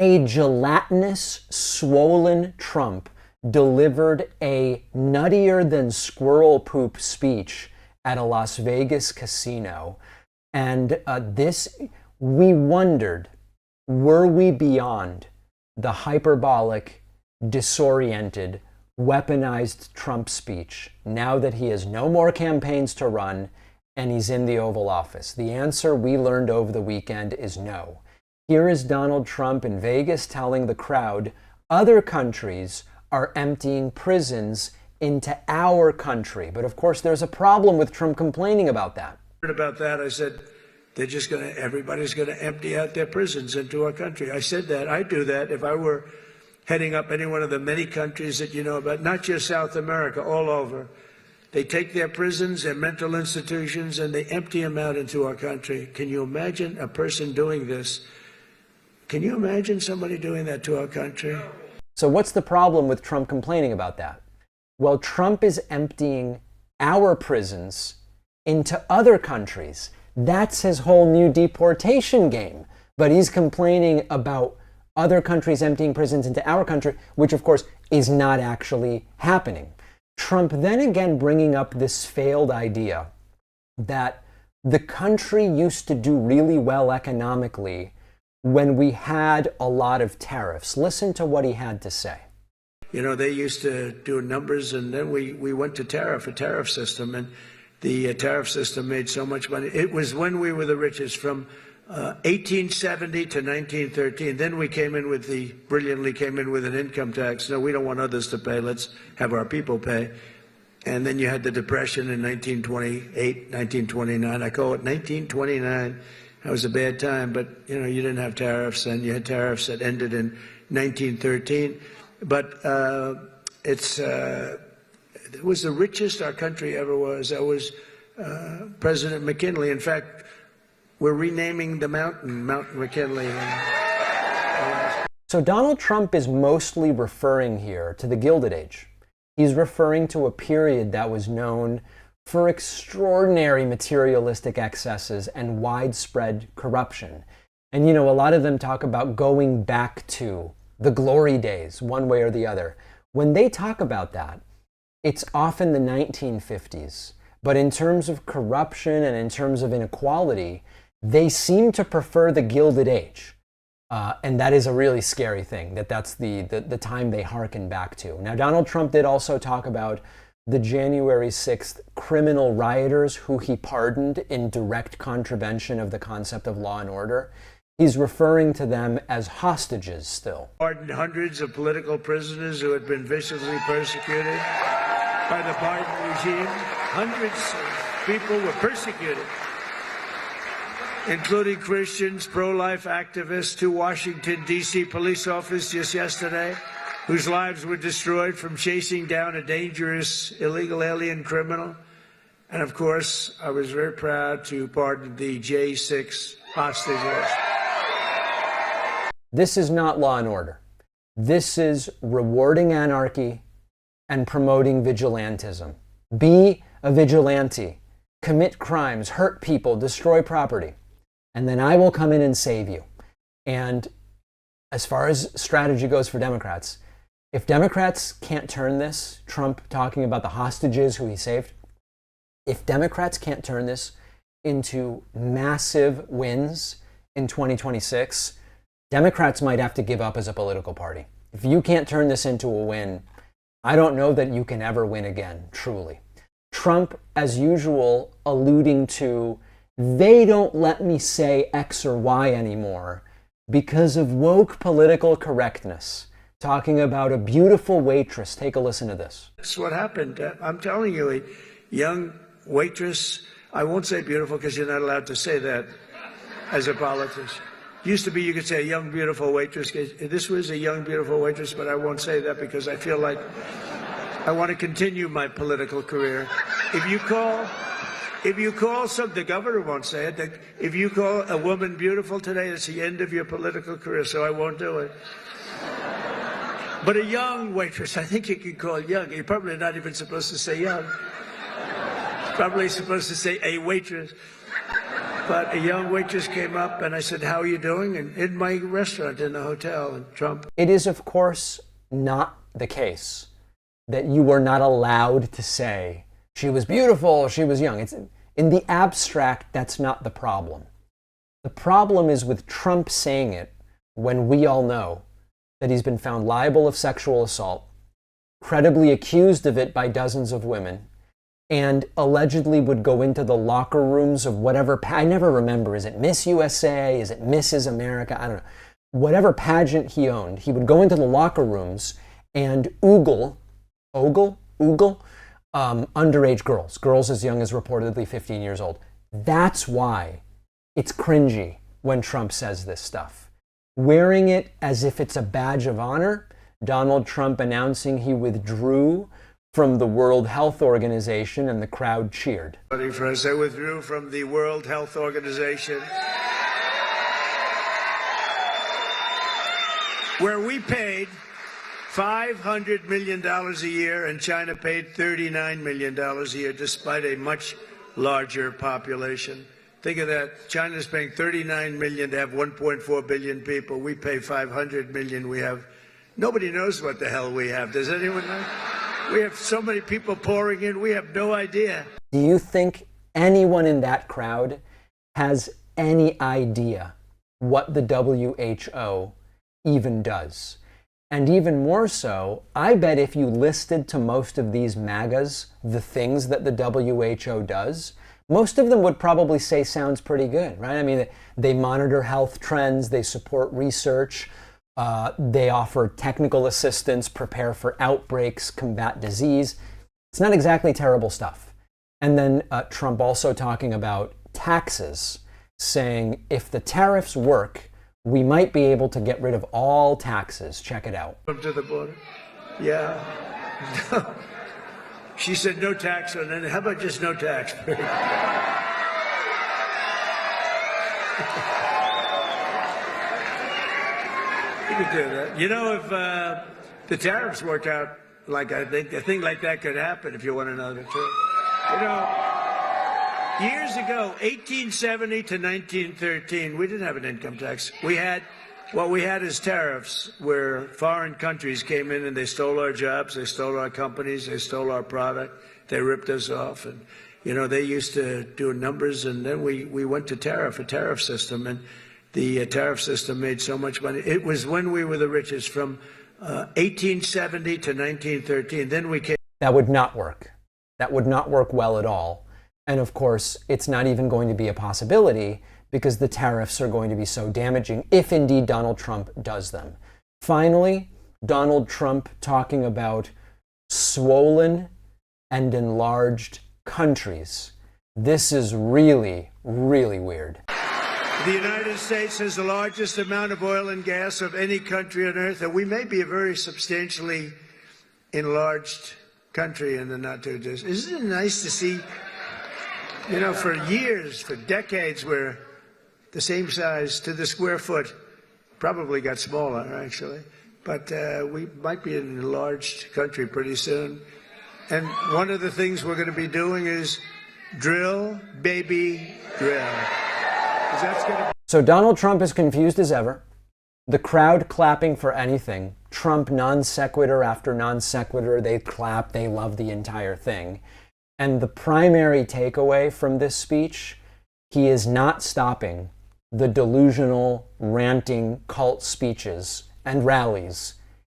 A gelatinous, swollen Trump delivered a nuttier than squirrel poop speech at a Las Vegas casino. And we wondered, were we beyond the hyperbolic, disoriented, weaponized Trump speech now that he has no more campaigns to run and he's in the Oval Office? The answer we learned over the weekend is no. Here is Donald Trump in Vegas telling the crowd other countries are emptying prisons into our country. But of course, there's a problem with Trump complaining about that. About that, I said, everybody's going to empty out their prisons into our country. I said that. I'd do that if I were heading up any one of the many countries that you know about, not just South America, all over. They take their prisons, their mental institutions, and they empty them out into our country. Can you imagine a person doing this? Can you imagine somebody doing that to our country? So what's the problem with Trump complaining about that? Well, Trump is emptying our prisons into other countries. That's his whole new deportation game. But he's complaining about other countries emptying prisons into our country, which of course is not actually happening. Trump then again bringing up this failed idea that the country used to do really well economically when we had a lot of tariffs. Listen to what he had to say. You know, they used to do numbers, and then we went to a tariff system, and the tariff system made so much money. It was when we were the richest, from 1870 to 1913. Then we brilliantly came in with an income tax. No, we don't want others to pay. Let's have our people pay. And then you had the Depression in 1928, 1929. I call it 1929. That was a bad time, but you know, you didn't have tariffs, and you had tariffs that ended in 1913. But it was the richest our country ever was. That was President McKinley. In fact, we're renaming the mountain McKinley. So Donald Trump is mostly referring here to the Gilded Age. He's referring to a period that was known for extraordinary materialistic excesses and widespread corruption. And you know, a lot of them talk about going back to the glory days, one way or the other. When they talk about that, it's often the 1950s. But in terms of corruption and in terms of inequality, they seem to prefer the Gilded Age. And that is a really scary thing, that's the time they hearken back to. Now, Donald Trump did also talk about the January 6th criminal rioters who he pardoned in direct contravention of the concept of law and order. He's referring to them as hostages still. Pardoned hundreds of political prisoners who had been viciously persecuted by the Biden regime. Hundreds of people were persecuted, including Christians, pro-life activists, 2 Washington, D.C. police officers just yesterday, whose lives were destroyed from chasing down a dangerous illegal alien criminal. And of course, I was very proud to pardon the J6 hostages. This is not law and order. This is rewarding anarchy and promoting vigilantism. Be a vigilante, commit crimes, hurt people, destroy property, and then I will come in and save you. And as far as strategy goes for Democrats, if Democrats can't turn this, Trump talking about the hostages who he saved, if Democrats can't turn this into massive wins in 2026, Democrats might have to give up as a political party. If you can't turn this into a win, I don't know that you can ever win again, truly. Trump, as usual, alluding to, they don't let me say X or Y anymore because of woke political correctness. Talking about a beautiful waitress. Take a listen to this. That's what happened. I'm telling you, a young waitress, I won't say beautiful because you're not allowed to say that as a politician. Used to be you could say a young, beautiful waitress. This was a young, beautiful waitress, but I won't say that because I feel like I want to continue my political career. If you call the governor won't say it. If you call a woman beautiful today, it's the end of your political career, so I won't do it. But a young waitress, I think you can call young. You're probably not even supposed to say young. Probably supposed to say a waitress. But a young waitress came up and I said, "How are you doing?" And in my restaurant in the hotel in Trump. It is, of course, not the case that you were not allowed to say she was beautiful, she was young. It's in the abstract, that's not the problem. The problem is with Trump saying it when we all know that he's been found liable of sexual assault, credibly accused of it by dozens of women, and allegedly would go into the locker rooms of whatever, I never remember, is it Miss USA, is it Mrs. America, I don't know. Whatever pageant he owned, he would go into the locker rooms and ogle underage girls as young as reportedly 15 years old. That's why it's cringy when Trump says this stuff. Wearing it as if it's a badge of honor, Donald Trump announcing he withdrew from the World Health Organization and the crowd cheered. First, I withdrew from the World Health Organization, where we paid $500 million a year and China paid $39 million a year, despite a much larger population. Think of that. China's paying $39 million to have 1.4 billion people. We pay $500 million. We have, nobody knows what the hell we have. Does anyone know? We have so many people pouring in, we have no idea. Do you think anyone in that crowd has any idea what the WHO even does? And even more so, I bet if you listed to most of these MAGAs the things that the WHO does, most of them would probably say sounds pretty good, right? I mean, they monitor health trends, they support research, they offer technical assistance, prepare for outbreaks, combat disease. It's not exactly terrible stuff. And then Trump also talking about taxes, saying if the tariffs work, we might be able to get rid of all taxes. Check it out. Up to the border? Yeah. She said no tax on it. How about just no tax? You could do that. You know, if the tariffs work out like I think, a thing like that could happen if you want to know the truth. You know, years ago, 1870 to 1913, we didn't have an income tax. What we had is tariffs, where foreign countries came in and they stole our jobs, they stole our companies, they stole our product, they ripped us off. And, you know, they used to do numbers, and then we went to a tariff system, and the tariff system made so much money. It was when we were the richest, from 1870 to 1913. Then we came. That would not work. That would not work well at all. And of course, it's not even going to be a possibility because the tariffs are going to be so damaging if indeed Donald Trump does them. Finally, Donald Trump talking about swollen and enlarged countries. This is really, really weird. The United States has the largest amount of oil and gas of any country on earth, and we may be a very substantially enlarged country in the not too distant. Isn't it nice to see, you know, for years, for decades, we're the same size to the square foot, probably got smaller, actually. But we might be an enlarged country pretty soon. And one of the things we're going to be doing is drill, baby, drill. So Donald Trump is confused as ever. The crowd clapping for anything. Trump non sequitur after non sequitur. They clap. They love the entire thing. And the primary takeaway from this speech, he is not stopping the delusional, ranting cult speeches and rallies,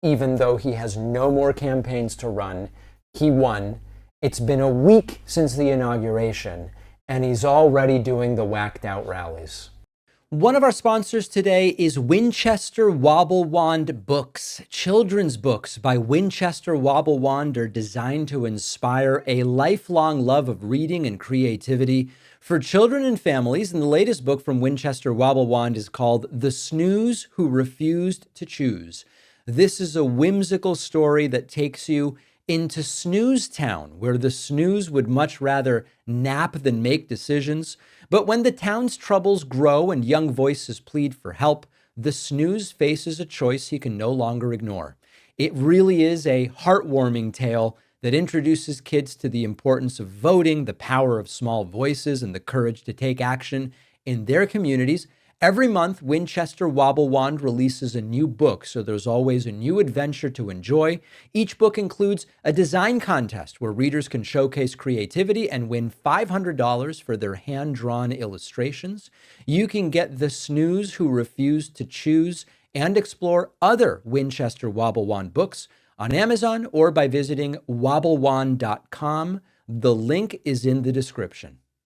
even though he has no more campaigns to run. He won. It's been a week since the inauguration, and he's already doing the whacked out rallies. One of our sponsors today is Winchester Wobble Wand Books. Children's books by Winchester Wobble Wand are designed to inspire a lifelong love of reading and creativity for children and families. And the latest book from Winchester Wobble Wand is called The Snooze Who Refused to Choose. This is a whimsical story that takes you into Snooze Town, where the snooze would much rather nap than make decisions. But when the town's troubles grow and young voices plead for help, the snooze faces a choice he can no longer ignore. It really is a heartwarming tale that introduces kids to the importance of voting, the power of small voices, and the courage to take action in their communities. Every month, Winchester Wobble Wand releases a new book, so there's always a new adventure to enjoy. Each book includes a design contest where readers can showcase creativity and win $500 for their hand-drawn illustrations. You can get The Snooze Who Refused to Choose and explore other Winchester Wobble Wand books on Amazon or by visiting wobblewand.com. The link is in the description.